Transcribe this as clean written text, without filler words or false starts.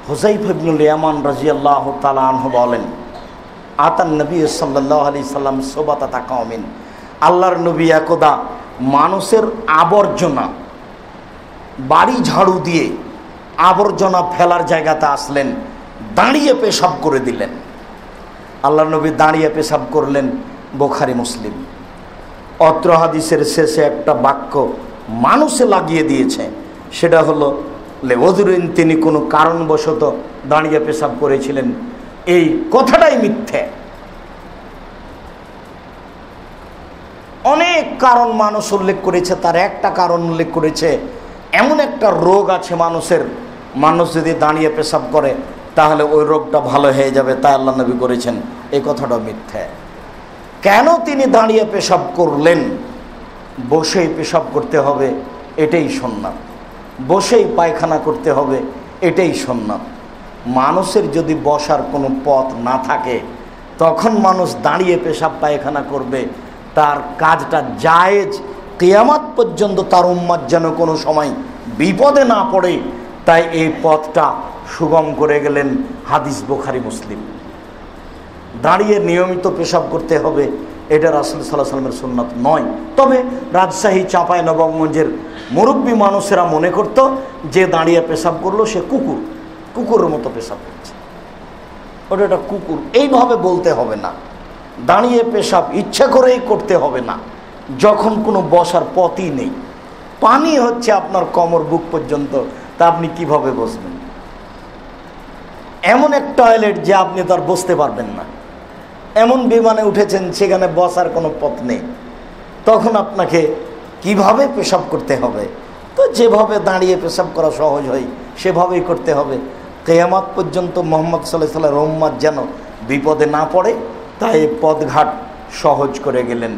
হুযায়ফা ইবনুল ইয়ামান রাদিয়াল্লাহু তাআলা আনহু বলেন, আতান নবী সাল্লাল্লাহু আলাইহি সাল্লাম সুবাতাতা কওমিন, আল্লাহর নবী একদা মানুষের আবর্জনা বাড়ি ঝাড়ু দিয়ে আবর্জনা ফেলার জায়গাতে আসলেন, দাঁড়িয়ে পেশাব করে দিলেন। আল্লাহর নবী দাঁড়িয়ে পেশাব করলেন, বুখারী মুসলিম। অত্র হাদিসের শেষে একটা বাক্য মানুষে লাগিয়ে দিয়েছে, সেটা হলো লেউযুরিন, তিনি কোনো কারণবশত দাঁড়িয়ে পেশাব করেছিলেন। এই কথাটাই মিথ্যে। অনেক কারণ মানুষ উল্লেখ করেছে, তার একটা কারণ উল্লেখ করেছে, এমন একটা রোগ আছে মানুষের, মানুষ যদি দাঁড়িয়ে পেশাব করে তাহলে ওই রোগটা ভালো হয়ে যাবে, তাই আল্লাহ নবী করেছেন। এই কথাটা মিথ্যে। কেন তিনি দাঁড়িয়ে পেশাব করলেন? বসেই পেশাব করতে হবে, এটাই সুন্নাত। বসেই পায়খানা করতে হবে, এটাই সুন্নাত। মানুষের যদি বসার কোনো পথ না থাকে তখন মানুষ দাঁড়িয়ে পেশাব পায়খানা করবে, তার কাজটা জায়েজ। কিয়ামত পর্যন্ত তার উম্মত যেন কোনো সময় বিপদে না পড়ে, তাই এই পথটা সুগম করে গেলেন হাদিস বুখারী মুসলিম। দাঁড়িয়ে নিয়মিত পেশাব করতে হবে, এটা রাসূল সাল্লাল্লাহু আলাইহি ওয়াসাল্লামের সুন্নাত নয়। তবে রাজশাহী চাঁপাইনবাবগঞ্জের মুরব্বী মানুষেরা মনে করত যে দাঁড়িয়ে পেশাব করলো সে কুকুরের মতো পেশাব করছে, ওটা একটা কুকুর। এইভাবে বলতে হবে না। দাঁড়িয়ে পেশাব ইচ্ছা করেই করতে হবে না যখন কোনো বসার পথই নেই। পানি হচ্ছে আপনার কোমর বুক পর্যন্ত, তা আপনি কিভাবে বসবেন? এমন এক টয়লেট যে আপনি তার বসতে পারবেন না, এমন বিমানে উঠেছেন সেখানে বসার কোনো পথ নেই, তখন আপনাকে কিভাবে পেশাব করতে হবে? তো যেভাবে দাঁড়িয়ে পেশাব করা সহজ হয় সেভাবেই করতে হবে। কিয়ামত পর্যন্ত মুহাম্মদ সাল্লাল্লাহু আলাইহি ওয়াসাল্লাম উম্মত যেন বিপদে না পড়ে, তাই পথঘাট সহজ করে গেলেন।